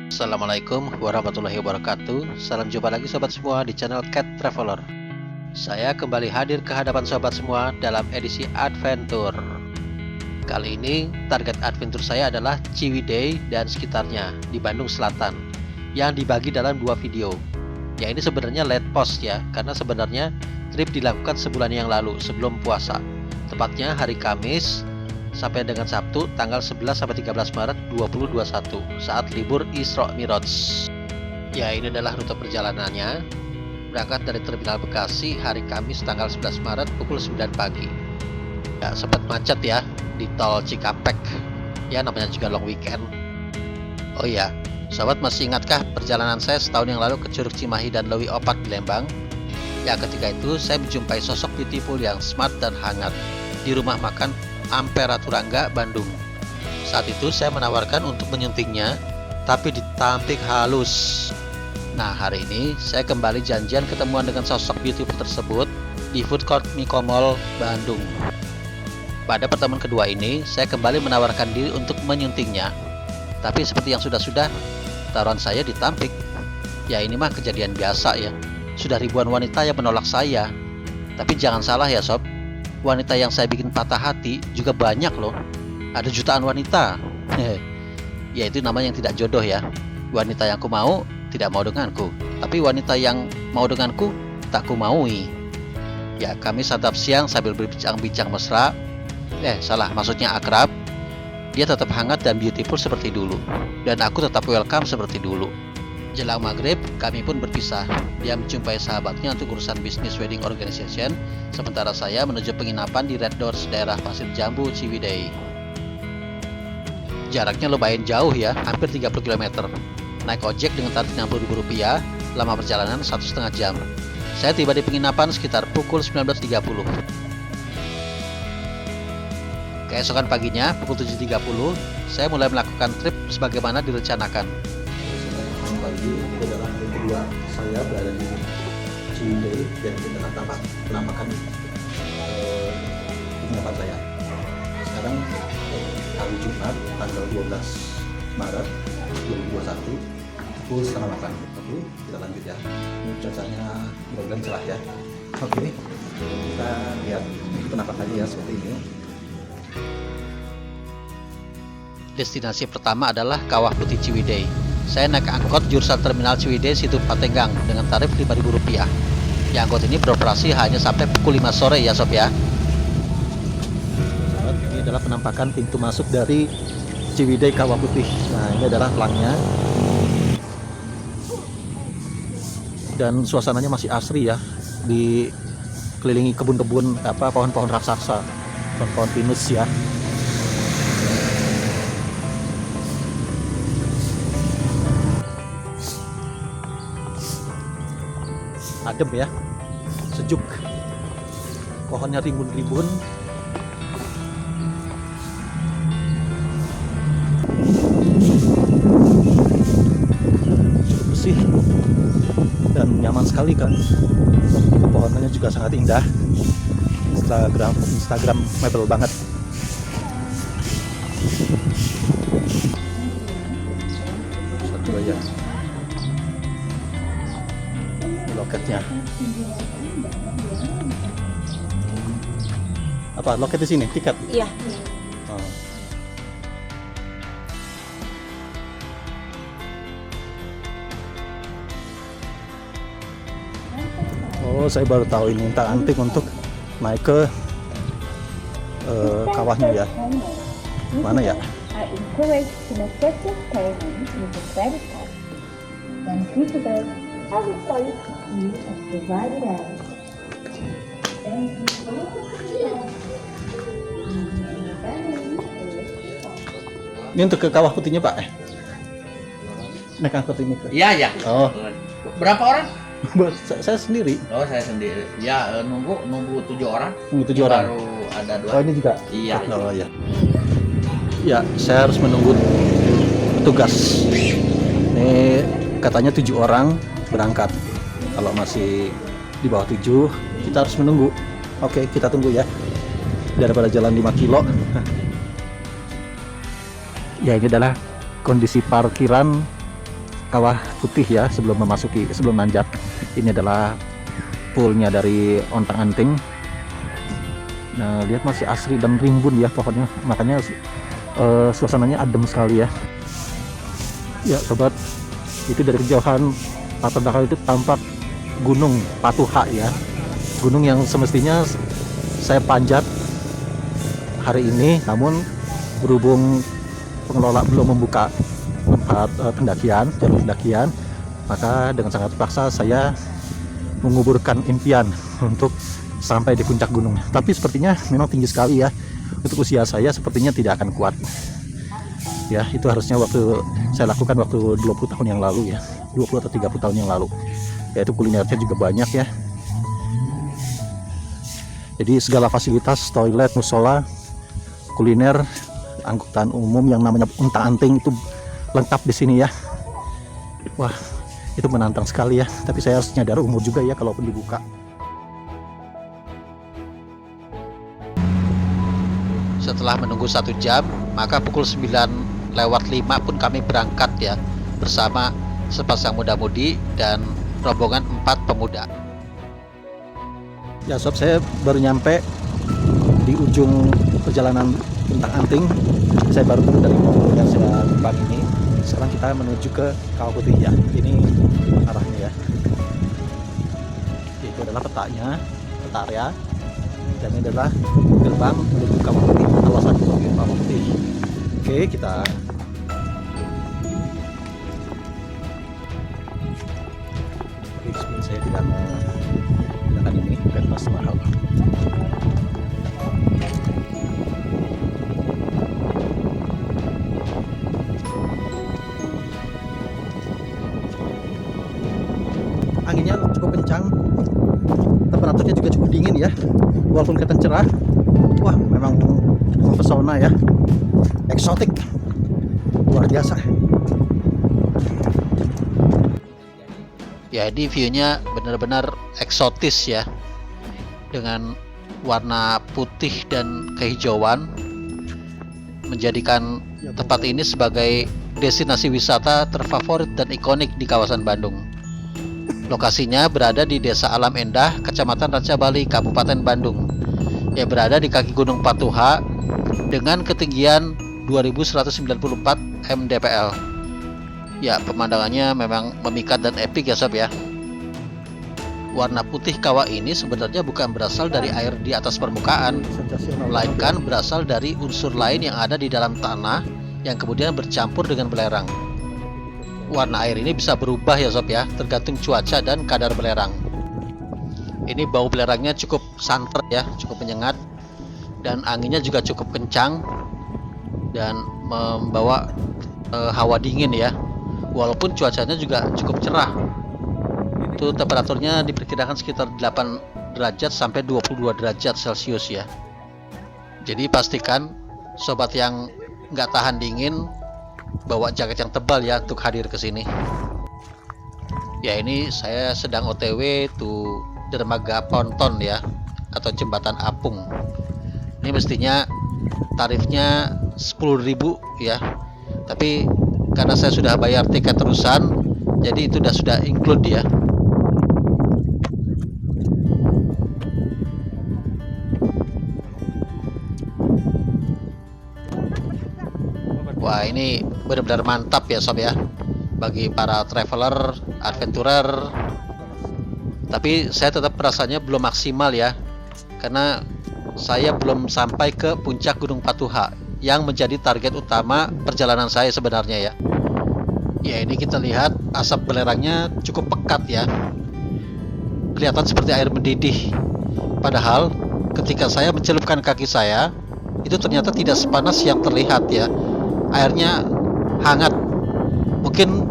Assalamualaikum warahmatullahi wabarakatuh. Salam jumpa lagi sobat semua di channel Cat Traveler. Saya kembali hadir ke hadapan sobat semua dalam edisi adventure. Kali ini target adventure saya adalah Ciwidey dan sekitarnya di Bandung Selatan, yang dibagi dalam dua video. Ya, ini sebenarnya late post ya, karena sebenarnya trip dilakukan sebulan yang lalu sebelum puasa, tepatnya hari Kamis sampai dengan Sabtu tanggal 11 sampai 13 Maret 2021 saat libur Isra Miraj. Ya, ini adalah rute perjalanannya. Berangkat dari Terminal Bekasi hari Kamis tanggal 11 Maret pukul 9 pagi. Ya, sempat macet ya di tol Cikampek. Ya, namanya juga long weekend. Oh iya, sobat masih ingatkah perjalanan saya setahun yang lalu ke Curug Cimahi dan Lewi Opak di Lembang? Ya, ketika itu saya menjumpai sosok beautiful yang smart dan hangat di rumah makan Ampera Turangga, Bandung. Saat itu saya menawarkan untuk menyuntingnya, tapi ditampik halus. Nah, hari ini saya kembali janjian ketemuan dengan sosok beautiful tersebut di food court Miko Mall, Bandung. Pada pertemuan kedua ini, saya kembali menawarkan diri untuk menyuntingnya. Tapi seperti yang sudah-sudah, taruhan saya ditampik. Ya, ini mah kejadian biasa ya. Sudah ribuan wanita yang menolak saya. Tapi jangan salah ya sob, wanita yang saya bikin patah hati juga banyak loh. Ada jutaan wanita. Ya, itu namanya yang tidak jodoh ya. Wanita yang ku mau tidak mau denganku, tapi wanita yang mau denganku tak ku maui. Ya, kami santap siang sambil berbincang-bincang mesra. Salah, maksudnya akrab. Dia tetap hangat dan beautiful seperti dulu, dan aku tetap welcome seperti dulu. Jelang maghrib, kami pun berpisah. Dia menjumpai sahabatnya untuk urusan bisnis wedding organization, sementara saya menuju penginapan di Red Doors daerah Pasir Jambu, Ciwidey. Jaraknya lumayan jauh ya, hampir 30 km. Naik ojek dengan tarif Rp60.000, lama perjalanan 1,5 jam. Saya tiba di penginapan sekitar pukul 19.30. Keesokan paginya, pukul 7.30, saya mulai melakukan trip sebagaimana direncanakan. Pagi ini adalah hari kedua saya berada di Ciwidey dan kita penampakan penginapan saya. Sekarang hari Jumat tanggal 12 Maret 2021 pukul 7:30. Oke, kita lanjut ya. Ini cuacanya mudah-mudahan cerah ya. Oke, kita lihat penampakannya ya seperti ini. Destinasi pertama adalah Kawah Putih Ciwidey. Saya naik angkot jurusan Terminal Ciwidey Situ Patenggang dengan tarif Rp5.000. Ya, angkot ini beroperasi hanya sampai pukul 5 sore ya sob ya. Ini adalah penampakan pintu masuk dari Ciwidey Kawah Putih. Nah, ini adalah pelangnya. Dan suasananya masih asri ya, dikelilingi kebun-kebun pohon-pohon raksasa, pohon-pohon pinus ya. Adem ya, sejuk, pohonnya rimbun-rimbun. Cukup bersih dan nyaman sekali kan. Pohonnya juga sangat indah. Instagramable banget. Satu aja loketnya. Apa loket di sini? Tiket? Iya. Oh, saya baru tahu ini antik untuk naik ke kawahnya ya. Mana ya? I encourage to make purchase payment using credit card. When visible, I request you as provided as. Thank you for your participation. Ini untuk ke Kawah Putihnya Pak? Naik angkot ini ke? Iya ya. Oh, Berapa orang? saya sendiri. Oh, saya sendiri. Ya, nunggu 7 orang. Nunggu 7 Ini orang. Baru ada 2. Oh, ini juga? Iya. Oh ya. Ya, saya harus menunggu petugas. Ini katanya 7 orang berangkat. Kalau masih di bawah 7, kita harus menunggu. Oke, kita tunggu ya. Daripada jalan 5 kilo. Ya, ini adalah kondisi parkiran Kawah Putih ya, sebelum nanjak. Ini adalah poolnya dari Ontang-Anting. Nah, lihat masih asri dan rimbun ya pohonnya, makanya suasananya adem sekali ya. Ya sobat, itu dari kejauhan latar belakang itu tampak Gunung Patuha ya, gunung yang semestinya saya panjat hari ini, namun berhubung pengelola belum membuka tempat jalur pendakian, maka dengan sangat terpaksa saya menguburkan impian untuk sampai di puncak gunung. Tapi sepertinya memang tinggi sekali ya, untuk usia saya sepertinya tidak akan kuat ya. Itu harusnya saya lakukan waktu 20 tahun yang lalu ya, 20 atau 30 tahun yang lalu. Yaitu kulinernya juga banyak ya, jadi segala fasilitas, toilet, musola, kuliner, angkutan umum yang namanya Ontang-Anting itu lengkap di sini ya. Wah, itu menantang sekali ya, tapi saya harus nyadar umur juga ya kalaupun dibuka. Setelah menunggu 1 jam, maka pukul 9:05 pun kami berangkat ya, bersama sepasang muda-mudi dan rombongan 4 pemuda. Ya sob, saya baru nyampe di ujung perjalanan Ontang-Anting. Saya baru turun dari mobil yang saya tumpangi ini. Sekarang kita menuju ke Kawah Putih ya. Ini arahnya ya. Itu adalah peta area. Dan ini adalah gerbang menuju Kawah Putih, kawasan Kawah Putih. Oke, kita sebelum saya tidak menggunakan ini, bukan mas mahal. Anginnya cukup kencang, temperaturnya juga cukup dingin ya, walaupun kelihatan cerah. Wah, memang mempesona ya, eksotik, luar biasa. Ya, ini view-nya benar-benar eksotis ya, dengan warna putih dan kehijauan, menjadikan tempat ini sebagai destinasi wisata terfavorit dan ikonik di kawasan Bandung. Lokasinya berada di Desa Alam Endah, Kecamatan Rancabali, Kabupaten Bandung, yang berada di kaki Gunung Patuha dengan ketinggian 2194 mdpl. Ya, pemandangannya memang memikat dan epik ya sob ya. Warna putih kawah ini sebenarnya bukan berasal dari air di atas permukaan, melainkan berasal dari unsur lain yang ada di dalam tanah yang kemudian bercampur dengan belerang. Warna air ini bisa berubah ya sob ya, tergantung cuaca dan kadar belerang. Ini bau belerangnya cukup santer ya, cukup menyengat, dan anginnya juga cukup kencang dan membawa hawa dingin ya. Walaupun cuacanya juga cukup cerah. Itu temperaturnya diperkirakan sekitar 8 derajat sampai 22 derajat Celcius ya. Jadi pastikan sobat yang nggak tahan dingin bawa jaket yang tebal ya untuk hadir ke sini. Ya, ini saya sedang OTW to dermaga ponton ya, atau jembatan apung. Ini mestinya tarifnya 10.000 ya, tapi karena saya sudah bayar tiket terusan, jadi itu sudah include ya. Wah, ini benar-benar mantap ya sob ya, bagi para traveler, adventurer. Tapi saya tetap rasanya belum maksimal ya, karena saya belum sampai ke puncak Gunung Patuha yang menjadi target utama perjalanan saya sebenarnya ya. Ya, ini kita lihat asap belerangnya cukup pekat ya, kelihatan seperti air mendidih. Padahal ketika saya mencelupkan kaki saya, itu ternyata tidak sepanas yang terlihat ya. Airnya hangat, mungkin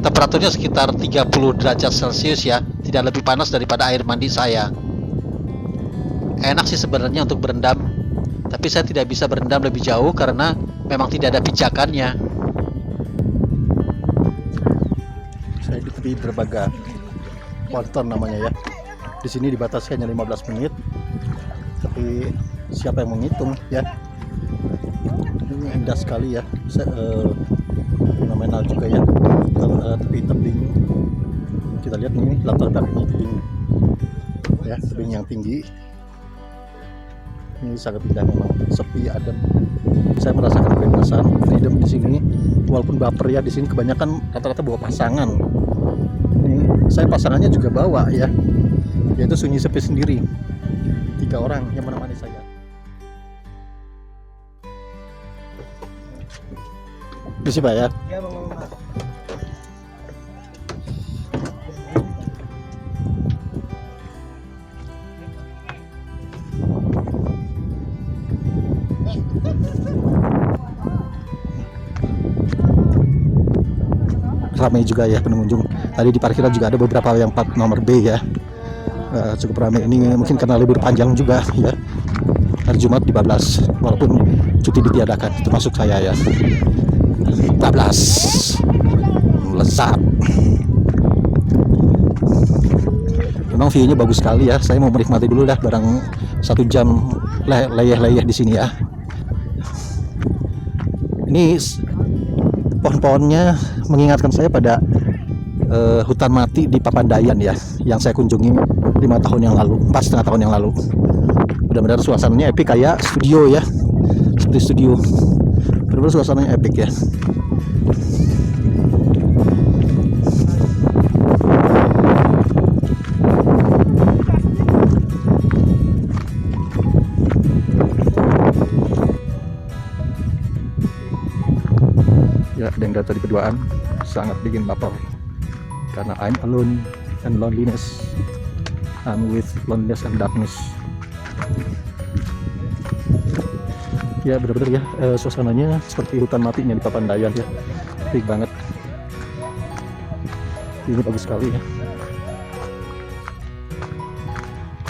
temperaturnya sekitar 30 derajat Celcius ya, tidak lebih panas daripada air mandi saya. Enak sih sebenarnya untuk berendam, tapi saya tidak bisa berendam lebih jauh karena memang tidak ada pijakannya. Saya di tepi dermaga ponton namanya ya. Di sini dibatasi hanya 15 menit, tapi siapa yang menghitung ya. Ini indah sekali ya, fenomenal juga ya. tebing. Kita lihat nih latar belakangnya tebing, ya, tebing yang tinggi. Ini sangat indah, memang sepi, adem. Saya merasakan kebebasan, freedom di sini. Walaupun baper ya, di sini kebanyakan rata-rata bawa pasangan. Ini saya pasangannya juga bawa ya, yaitu sunyi sepi sendiri. 3 orang yang menemani saya. Misi Pak ya. Ya, Bang. Ramai juga ya pengunjung. Tadi di parkiran juga ada beberapa yang plat nomor B ya. Cukup ramai. Ini mungkin karena libur panjang juga ya. Hari Jumat di Bablas, walaupun cuti ditiadakan, termasuk saya ya. Bablas lezat. Memang view-nya bagus sekali ya. Saya mau menikmati dulu dah barang 1 jam leyeh-leyeh di sini ya. Ini pohon-pohonnya mengingatkan saya pada hutan mati di Papandayan ya, yang saya kunjungi 5 tahun yang lalu, 4,5 tahun yang lalu. Benar-benar suasananya epic, kayak studio ya, seperti studio. Benar-benar suasananya epic ya. Ya, ada yang dari tadi berduaan, sangat bikin baper. Karena I'm alone and loneliness. I'm with loneliness and darkness. Ya, benar-benar ya, suasananya seperti hutan matinya di Papandayan ya. Epic banget. Ini bagus sekali ya.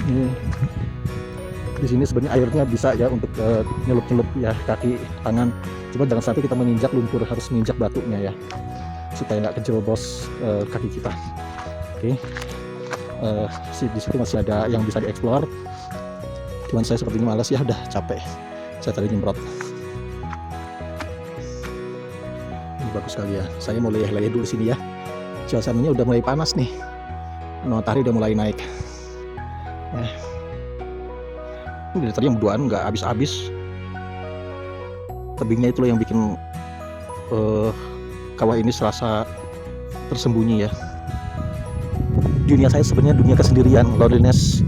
Ini di sini sebenarnya airnya bisa ya untuk nyelup-nyelup ya kaki, tangan. Cuma jangan sampai kita menginjak lumpur, harus menginjak batunya ya, supaya nggak kejerobos kaki kita. Oke. Di situ masih ada yang bisa dieksplor. Cuman saya sepertinya malas ya, udah capek. Saya tadi nyemprot. Ini bagus sekali ya. Saya mau leyeh-leyeh dulu sini ya. Suasananya udah mulai panas nih. Matahari udah mulai naik. Ini dari tadi yang berduaan nggak habis-habis. Tebingnya itu loh yang bikin kawah ini serasa tersembunyi ya. Dunia saya sebenarnya dunia kesendirian, loneliness,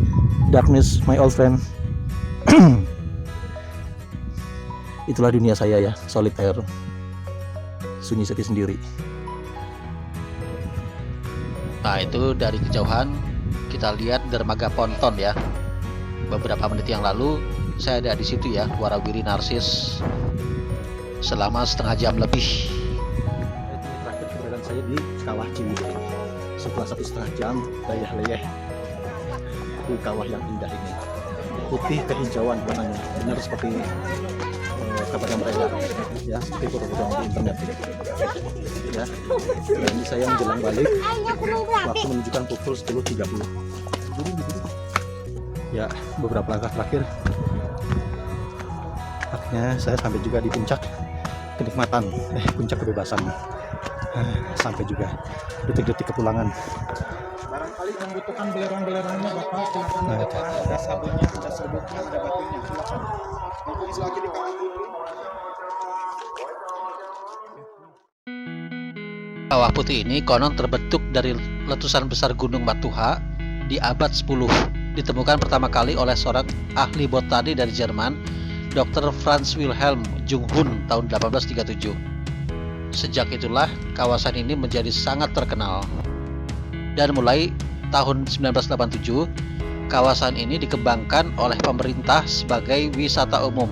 darkness, my old friend. Itulah dunia saya ya, solitaire, sunyi sepi sendiri. Nah, itu dari kejauhan kita lihat dermaga Ponton ya. Beberapa menit yang lalu saya ada di situ ya, warawiri narsis selama setengah jam lebih. Ini terakhir keberadaan saya di kawah Ciwidey. Setelah 1,5 jam leyeh-leyeh di kawah yang indah ini, putih kehijauan warnanya, benar seperti kabar yang beredar ya, seperti foto-foto di internet ya. Dan ini saya menjelang balik, waktu menunjukkan pukul 10.30 ya. Beberapa langkah terakhir, akhirnya saya sampai juga di puncak kenikmatan, puncak kebebasan. Sampai juga detik-detik kepulangan. Barangkali membutuhkan belerang-belerangnya Bapak, silakan ada sabunnya, ada serbuknya, ada batunya, silakan. Mumpung selagi di kawah dulu. Kawah putih ini konon terbentuk dari letusan besar Gunung Batuha di abad 10. Ditemukan pertama kali oleh seorang ahli botani dari Jerman, Dr. Franz Wilhelm Junghun tahun 1837. Sejak itulah kawasan ini menjadi sangat terkenal. Dan mulai tahun 1987, kawasan ini dikembangkan oleh pemerintah sebagai wisata umum.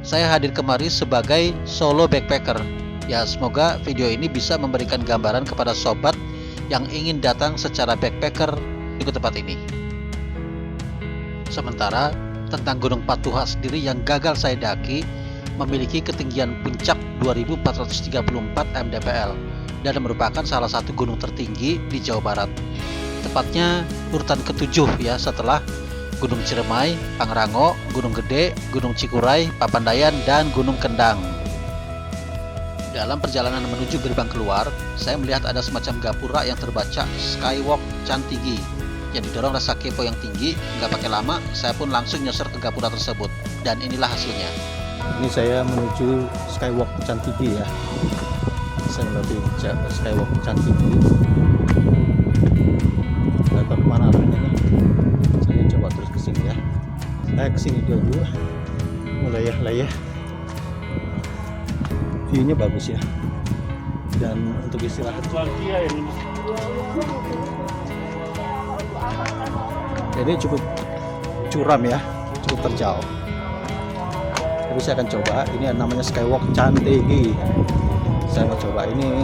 Saya hadir kemari sebagai solo backpacker. Ya, semoga video ini bisa memberikan gambaran kepada sobat yang ingin datang secara backpacker ke tempat ini. Sementara tentang Gunung Batuha sendiri yang gagal saya daki, memiliki ketinggian puncak 2434 mdpl dan merupakan salah satu gunung tertinggi di Jawa Barat. Tepatnya urutan ke-7 ya, setelah Gunung Ciremai, Pangrango, Gunung Gede, Gunung Cikuray, Papandayan, dan Gunung Kendang. Dalam perjalanan menuju gerbang keluar, saya melihat ada semacam gapura yang terbaca Skywalk Chantigi. Yang didorong rasa kepo yang tinggi, nggak pakai lama, saya pun langsung nyosor ke gapura tersebut. Dan inilah hasilnya. Ini saya menuju Skywalk Chantigi ya. Saya menuju Skywalk Chantigi. Nggak tahu kemana arahnya nih. Saya coba terus ke sini ya. Saya ke sini dulu. Mulai ya. View-nya bagus ya. Dan untuk istirahat. Ini cukup curam ya, cukup terjal. Tapi saya akan coba. Ini namanya Skywalk Chantigi. Saya mau coba, ini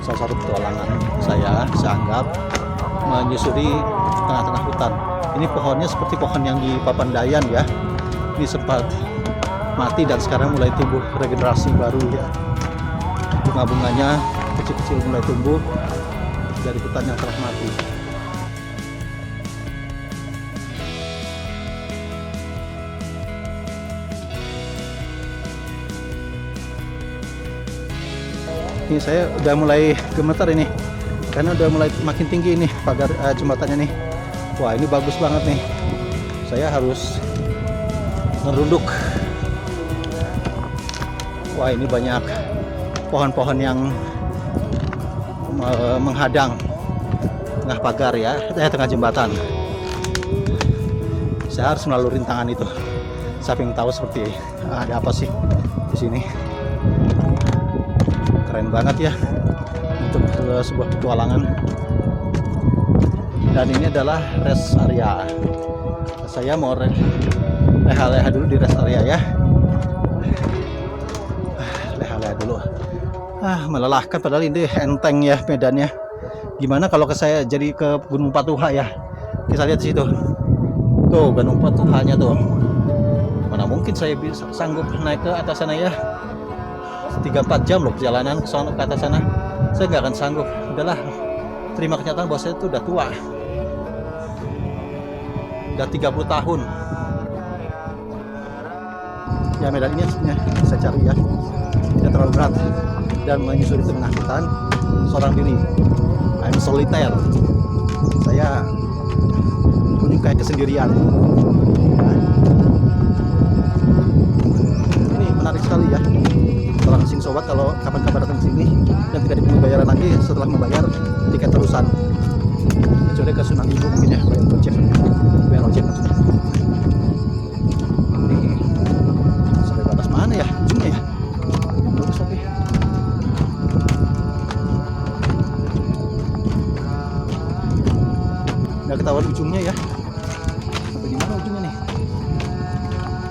salah satu petualangan saya anggap menyusuri tengah-tengah hutan. Ini pohonnya seperti pohon yang di Papandayan ya. Ini sempat mati dan sekarang mulai tumbuh regenerasi baru ya. Bunga-bunganya kecil-kecil mulai tumbuh dari hutan yang telah mati. Ini saya udah mulai gemetar ini karena udah mulai makin tinggi ini pagar jembatannya nih. Wah, ini bagus banget nih. Saya harus merunduk. Wah, ini banyak pohon-pohon yang menghadang tengah pagar ya, tengah jembatan. Saya harus melalui rintangan itu. Siapa yang tahu seperti ada apa sih di sini? Keren banget ya untuk sebuah petualangan. Dan ini adalah rest area. Saya mau leha-leha dulu di rest area ya. Leha-leha dulu. Melelahkan padahal ini enteng ya medannya. Gimana kalau saya jadi ke Gunung Patuha ya? Kita lihat di situ. Tuh Gunung Patuhanya tuh. Mana mungkin saya bisa sanggup naik ke atas sana ya? 3-4 jam loh perjalanan ke atas sana. Saya nggak akan sanggup. Udahlah, terima kenyataan bahwa saya itu udah tua. Udah 30 tahun. Ya medan ini saya cari ya. Tidak terlalu berat dan menyusuri tengah hutan seorang diri. I'm solitaire. Saya menyukai kesendirian. Ini menarik sekali ya. Orang sing sobat kalau kapan-kapan datang ke sini dan tidak dipungut bayaran lagi setelah membayar tiket terusan. Kecuali ke Sunan Ibu mungkin ya, bayar ojek maksudnya. Ini sampai batas mana ya ujungnya ya? Bagus oke. Nggak ketahuan ujungnya ya. Sampai di mana ujungnya nih?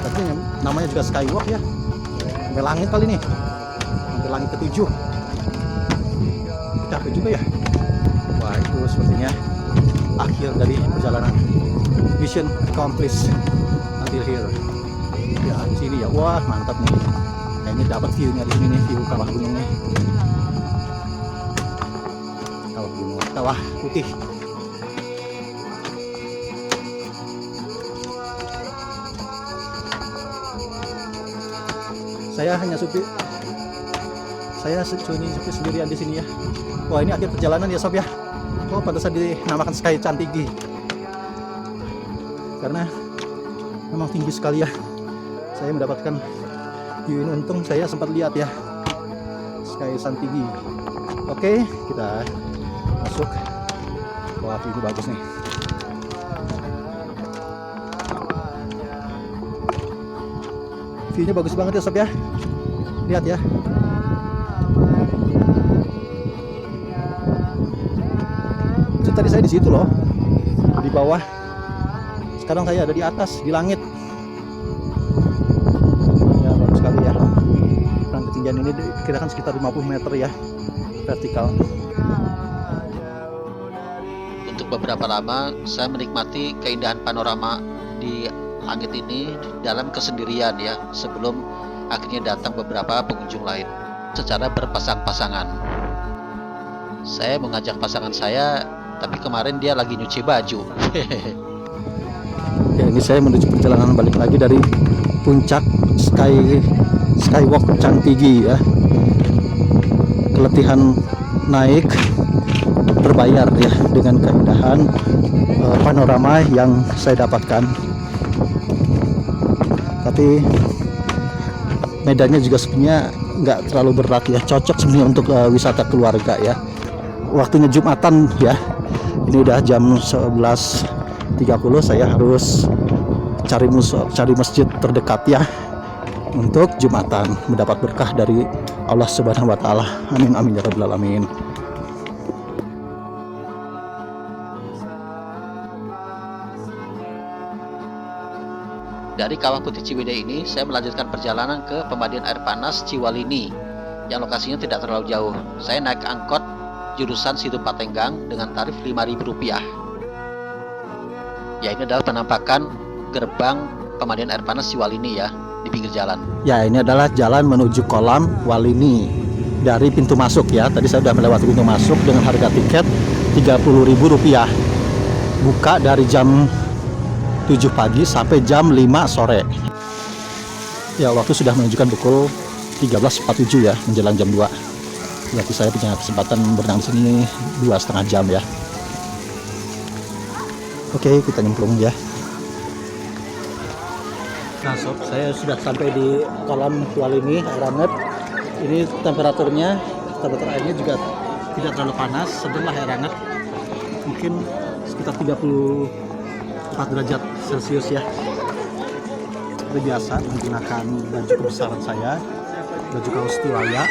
Tapi namanya juga Skywalk ya. Sampai langit kali nih. Sampai langit ke-7. Capek juga ya. Wah, itu sepertinya akhir dari perjalanan. Mission accomplished until here. Ya, di sini ya. Wah, mantap nih. Kayaknya dapat view-nya di sini nih, view kawah gunungnya. Kawah gunung, kawah putih. Saya hanya supir sendirian di sini ya. Wah, ini akhir perjalanan ya sob ya. Oh, pantasan dinamakan Sky Chantigi karena memang tinggi sekali ya. Saya mendapatkan view ini, untung saya sempat lihat ya Sky Chantigi. Oke, kita masuk. Wah, view ini bagus nih. View-nya bagus banget ya sob ya. Lihat ya. Itu tadi saya di situ loh, di bawah. Sekarang saya ada di atas, di langit. Ya bagus sekali ya. Dan ketinggian ini dikirakan sekitar 50 meter ya, vertikal. Untuk beberapa lama saya menikmati keindahan panorama di langit ini dalam kesendirian ya, sebelum akhirnya datang beberapa pengunjung lain secara berpasang-pasangan. Saya mengajak pasangan saya, tapi kemarin dia lagi nyuci baju. Ya, ini saya menuju perjalanan balik lagi dari puncak Skywalk Chantigi ya. keletihan naik berbayar ya, dengan keindahan panorama yang saya dapatkan. Tapi medannya juga sebenarnya nggak terlalu berat ya, cocok sebenarnya untuk wisata keluarga ya. Waktunya Jumatan ya, ini udah jam 11.30, saya harus cari masjid terdekat ya untuk Jumatan, mendapat berkah dari Allah Subhanahu wa taala. Amin amin ya rabbal alamin. Dari Kawah Putih Ciwidey ini, saya melanjutkan perjalanan ke Pemandian Air Panas Ciwalini yang lokasinya tidak terlalu jauh. Saya naik angkot jurusan Situ Patenggang dengan tarif Rp5.000. Ya, ini adalah penampakan gerbang Pemandian Air Panas Ciwalini ya, di pinggir jalan. Ya, ini adalah jalan menuju kolam Walini dari pintu masuk ya. Tadi saya sudah melewati pintu masuk dengan harga tiket Rp30.000. Buka dari jam 7 pagi sampai jam 5 sore. Ya, waktu sudah menunjukkan pukul 13.47 ya, menjelang jam 2. Berarti saya punya kesempatan berenang di sini 2,5 jam ya. Oke, kita nyemplung ya. Nah sob, saya sudah sampai di kolam Walini air hangat. Ini temperatur airnya juga tidak terlalu panas, sedang air hangat, mungkin sekitar 34 derajat Celcius ya. Seperti biasa menggunakan baju kebesaran saya, baju kaos Tiwaya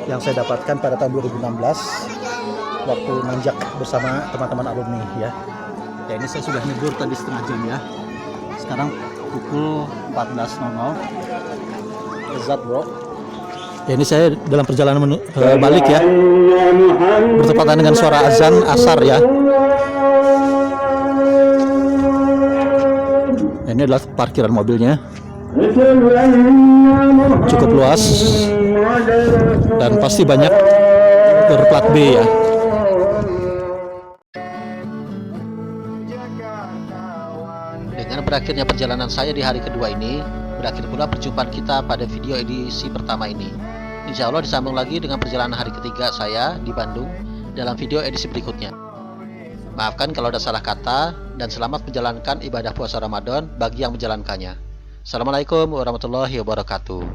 yang saya dapatkan pada tahun 2016 waktu nanjak bersama teman-teman alumni ya. Ya, ini saya sudah nyebur tadi setengah jam ya. Sekarang pukul 14.00. Lezat bro. Ya, ini saya dalam perjalanan balik ya, bertepatan dengan suara azan asar ya. Ini adalah parkiran mobilnya, cukup luas dan pasti banyak berplat B ya. Dengan berakhirnya perjalanan saya di hari kedua ini, berakhir pula perjumpaan kita pada video edisi pertama ini. Insya Allah disambung lagi dengan perjalanan hari ketiga saya di Bandung dalam video edisi berikutnya. Maafkan kalau ada salah kata, dan selamat menjalankan ibadah puasa Ramadan bagi yang menjalankannya. Assalamualaikum warahmatullahi wabarakatuh.